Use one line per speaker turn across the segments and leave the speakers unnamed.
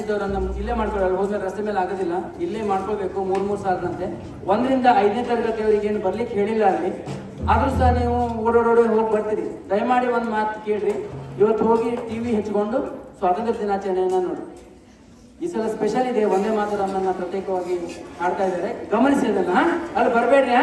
ಇದ್ದವರನ್ನ ಇಲ್ಲೇ ಮಾಡ್ಕೊಳ್ಳೋರು, ಹೋದ್ಮೇಲೆ ರಸ್ತೆ ಮೇಲೆ ಆಗೋದಿಲ್ಲ, ಇಲ್ಲೇ ಮಾಡ್ಕೊಳ್ಬೇಕು 3 ಸಾವಿರದಂತೆ. 1ರಿಂದ 5ನೇ ತರಗತಿಯವರಿಗೆ ಏನು ಬರ್ಲಿಕ್ಕೆ ಹೇಳಿಲ್ಲ ಅಲ್ಲಿ, ಆದ್ರೂ ಸಹ ನೀವು ಓಡೋಡಿ ಹೋಗಿ ಬರ್ತೀರಿ. ದಯಮಾಡಿ ಒಂದು ಮಾತು ಕೇಳ್ರಿ, ಇವತ್ತು ಹೋಗಿ ಟಿವಿ ಹಚ್ಕೊಂಡು ಸ್ವಾತಂತ್ರ್ಯ ದಿನಾಚರಣೆಯನ್ನ ನೋಡಿ. ಈ ಸಲ ಸ್ಪೆಷಲ್ ಇದೆ, ವಂದೇ ಮಾತರಂ ಪ್ರತ್ಯೇಕವಾಗಿ ಆಡ್ತಾ ಇದ್ದಾರೆ, ಗಮನಿಸಿ ಅದನ್ನ. ಅಲ್ಲಿ ಬರಬೇಡ್ರಿ.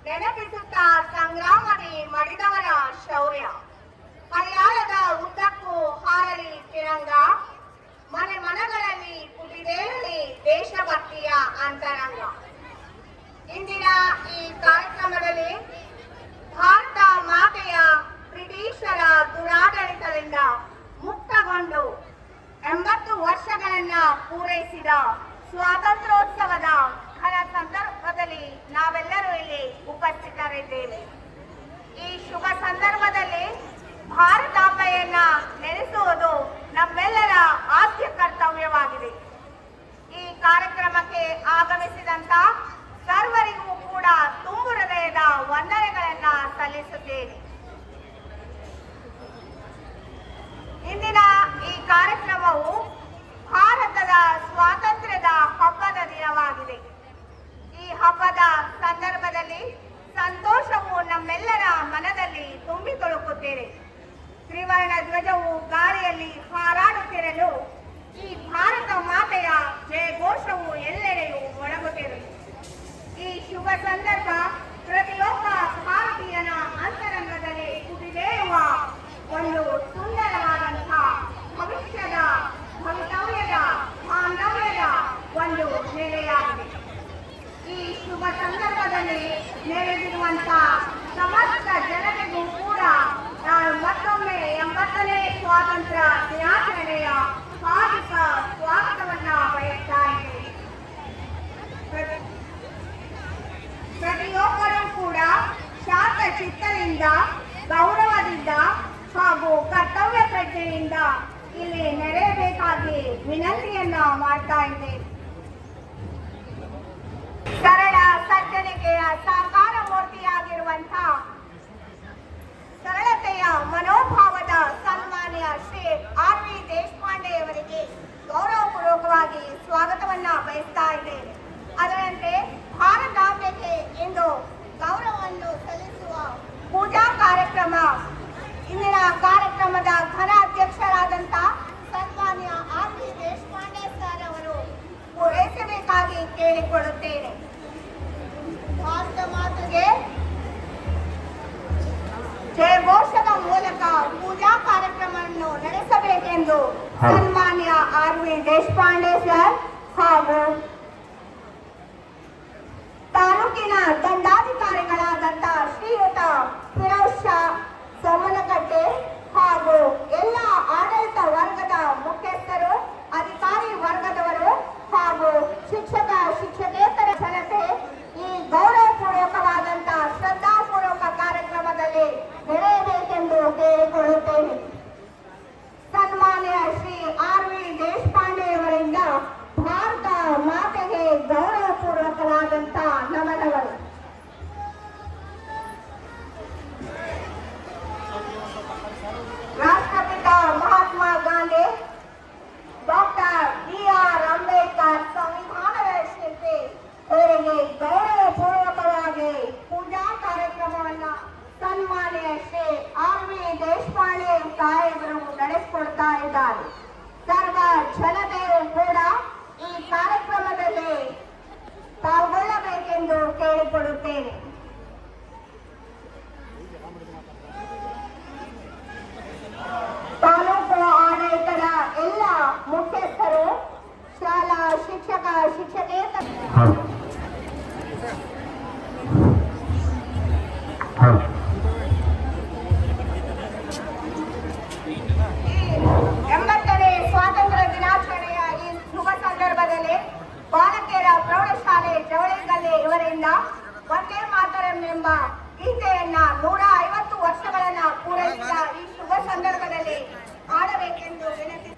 ನೆನಪಿಸುತ್ತಾ ಸಂಗ್ರಾಮದಿ ಮಡಿದವರ ಶೌರ್ಯ. ಮಲಯಾಳದ ಉದ್ದಕ್ಕೂ ಹಾರಲಿ ತಿರಂಗ, ಮನೆ ಮನಗಳಲ್ಲಿ ಪುಟಿದೇಳಲಿ ದೇಶಭಕ್ತಿಯ ಅಂತರಂಗ. ಇಂದಿನ ಈ ಕಾರ್ಯಕ್ರಮದಲ್ಲಿ ಭಾರತ ಮಾತೆಯ ಬ್ರಿಟಿಷರ ದುರಾಡಳಿತದಿಂದ ಮುಕ್ತಗೊಂಡು 80 ವರ್ಷಗಳನ್ನ ಪೂರೈಸಿದ ಸ್ವಾತಂತ್ರ್ಯೋತ್ಸವದ ಘನ ಸಂದರ್ಭದಲ್ಲಿ ನಾವೆಲ್ಲರೂ ಇಲ್ಲಿ ಉಪಸ್ಥಿತರಿದ್ದೇವೆ. ಈ ಶುಭ ಸಂದರ್ಭದಲ್ಲಿ ಭಾರತಾಂಬೆಯನ್ನ ನೆನೆಸುವುದು ನಮ್ಮೆಲ್ಲರ ಆದ್ಯ ಕರ್ತವ್ಯವಾಗಿದೆ. ಈ ಕಾರ್ಯಕ್ರಮಕ್ಕೆ ಆಗಮಿಸಿದಂತ ಸರ್ವರಿಗೂ ಕೂಡ ತುಂಬು ಹೃದಯದ ವಂದನೆಗಳನ್ನ ಸಲ್ಲಿಸುತ್ತೇನೆ. ಇಂದಿನ ಈ ಕಾರ್ಯಕ್ರಮವು ಭಾರತದ ಸ್ವಾತಂತ್ರ್ಯದ ಹಬ್ಬದ ದಿನವಾಗಿದೆ. ಈ ಹಬ್ಬದ ಸಂದರ್ಭದಲ್ಲಿ ಸಂತೋಷವು ನಮ್ಮೆಲ್ಲರ ಮನದಲ್ಲಿ ತುಂಬಿ ತುಳುಕುತ್ತಿದೆ. ತ್ರಿವರ್ಣ ಧ್ವಜವು ಗಾಳಿಯಲ್ಲಿ ಹಾರಾಡುತ್ತಿರಲು ಈ ಭಾರತ ಮಾತೆಯ ಜಯಘೋಷವು ಎಲ್ಲೆಡೆಯೂ ಮೊಳಗುತ್ತಿರಲು ಈ ಶುಭ ಸಂದರ್ಭ ಪ್ರತಿಯೊಬ್ಬ ಭಾರತೀಯನ ಅಂತರಂಗದಲ್ಲಿ ಕುದಿದೇಳುವ ಒಂದು ಸುಂದರವಾದಂತಹ ಭವಿಷ್ಯದ ಭವಿತವ್ಯದ ಬಾಂಧವ್ಯದ ಒಂದು ನೆಲೆಯಾಗಿದೆ. ಈ ಶುಭ ಸಂದರ್ಭದಲ್ಲಿ ನೆರೆದಿರುವಂತಹ ಸಮಸ್ತ ಜನತೆಗೂ ಕೂಡ ನಾನು ಮತ್ತೊಮ್ಮೆ 80ನೇ ಸ್ವಾತಂತ್ರ್ಯ ದಿನಾಚರಣೆಯ ಹಾರ್ದಿಕ ಸ್ವಾಗತವನ್ನ ಬಯಸ್ತಾ ಇದ್ದೇನೆ. ಪ್ರತಿಯೊಬ್ಬರೂ ಕೂಡ ಶಾಂತ ಚಿತ್ತದಿಂದ, ಗೌರವದಿಂದ ಹಾಗೂ ಕರ್ತವ್ಯ ಪ್ರಜ್ಞೆಯಿಂದ ಇಲ್ಲಿ ನಡೆಯಬೇಕಾಗಿ ವಿನಂತಿಯನ್ನ ಮಾಡ್ತಾ ಇದ್ದೇನೆ. ಸರಳ ಸಜ್ಜನಿಕೆಯ ಸಾಕಾರ ಮೂರ್ತಿಯಾಗಿರುವಂತಹ ಸರಳತೆಯ ಮನೋಭಾವದ ಸನ್ಮಾನ್ಯ ಶ್ರೀ ಆರ್.ವಿ. ದೇಶಪಾಂಡೆಯವರಿಗೆ ಗೌರವಪೂರ್ವಕವಾಗಿ ಸ್ವಾಗತವನ್ನ ಬಯಸ್ತಾ ಇದ್ದೇನೆ. ಅದರಂತೆ ಭಾರತಾಂಬೆಗೆ ಇಂದು ಗೌರವವನ್ನು ಸಲ್ಲಿಸುವ ಪೂಜಾ ಕಾರ್ಯಕ್ರಮ ಇಂದಿನ ಕಾರ್ಯಕ್ರಮದ ಘನ ಅಧ್ಯಕ್ಷರಾದಂಥ ಸನ್ಮಾನ್ಯ ಆರ್.ವಿ. ದೇಶಪಾಂಡೆ ಸರ್ ಅವರು ಪೂರೈಸಬೇಕಾಗಿ ಕೇಳಿಕೊಳ್ಳುತ್ತೇನೆ. ಭಾರತ ಮಾತೆಗೆ ಜಯಘೋಷದ ಮೂಲಕ ಪೂಜಾ ಕಾರ್ಯಕ್ರಮವನ್ನು ನಡೆಸಬೇಕೆಂದು ಸನ್ಮಾನ್ಯ ಆರ್.ವಿ. ದೇಶಪಾಂಡೆ ಸರ್ ಹಾಗೂ ತಾಲೂಕಿನ ದಂಡಾಧಿಕಾರಿಗಳಾದಂಥ ಶ್ರೀಯುತ ಫಿರೋಜ್ ಶಾ ಸೋಮನಕಟ್ಟೆ ಹಾಗೂ ಎಲ್ಲ ಆಡಳಿತ ವರ್ಗದ ಮುಖ್ಯಸ್ಥರು, ಅಧಿಕಾರಿ ವರ್ಗದವರು ಹಾಗೂ ಶಿಕ್ಷಕ ಶಿಕ್ಷಕೇತರ ಜನತೆ ಈ ಗೌರವಪೂರ್ವಕವಾದಂತಹ ಶ್ರದ್ಧಾಪೂರ್ವಕ ಕಾರ್ಯಕ್ರಮದಲ್ಲಿ ನಡೆಯಬೇಕೆಂದು ಕೇಳಿಕೊಳ್ಳುತ್ತೇನೆ. ಸನ್ಮಾನ್ಯ ಶ್ರೀ ಆರ್.ವಿ. ದೇಶಪಾಂಡೆಯವರಿಂದ ಭಾರತ ಮಾತೆಗೆ ಗೌರವಪೂರ್ವಕವಾದಂತಹ ನಮನಗಳು. ರಾಷ್ಟ್ರಪಿತ ಮಹಾತ್ಮ ಗಾಂಧಿ, ಡಾಕ್ಟರ್ ಬಿ.ಆರ್. ಅಂಬೇಡ್ಕರ್ ಸಂವಿಧಾನದ ಶಿಲ್ಪಿ ಅವರಿಗೆ ಗೌರವಪೂರ್ವಕವಾಗಿ ಪೂಜಾ ಕಾರ್ಯಕ್ರಮವನ್ನ ಸನ್ಮಾನ್ಯ ಶ್ರೀ ಆರ್.ವಿ. ದೇಶಪಾಂಡೆ ಸಾಹೇಬರು ನಡೆಸಿಕೊಡ್ತಾ ಇದ್ದಾರೆ. ಸರ್ವ ಜನತೆಯು ಕೂಡ ಈ ಕಾರ್ಯಕ್ರಮದಲ್ಲಿ ಪಾಲ್ಗೊಳ್ಳಬೇಕೆಂದು ಕೇಳಿಕೊಳ್ಳುತ್ತೇನೆ. ತಾಲೂಕು ಆಡಳಿತದ ಎಲ್ಲ ಮುಖ್ಯಸ್ಥರು, ಶಾಲಾ ಶಿಕ್ಷಕ ಶಿಕ್ಷಕೇತರ 80ನೇ ಸ್ವಾತಂತ್ರ್ಯ ದಿನಾಚರಣೆಯ ಈ ಶುಭ ಸಂದರ್ಭದಲ್ಲಿ ಬಾಲಕಿಯರ ಪ್ರೌಢಶಾಲೆ ಜವಳಿಗಲ್ಲಿ ಇವರಿಂದ ವಂದೇ ಮಾತರಂ ಎಂಬ ಗೀತೆಯನ್ನ 150 ವರ್ಷಗಳನ್ನ ಪೂರೈಸಿದ ಈ ಶುಭ ಸಂದರ್ಭದಲ್ಲಿ ಹಾಡಬೇಕೆಂದು ವಿನಂತಿ.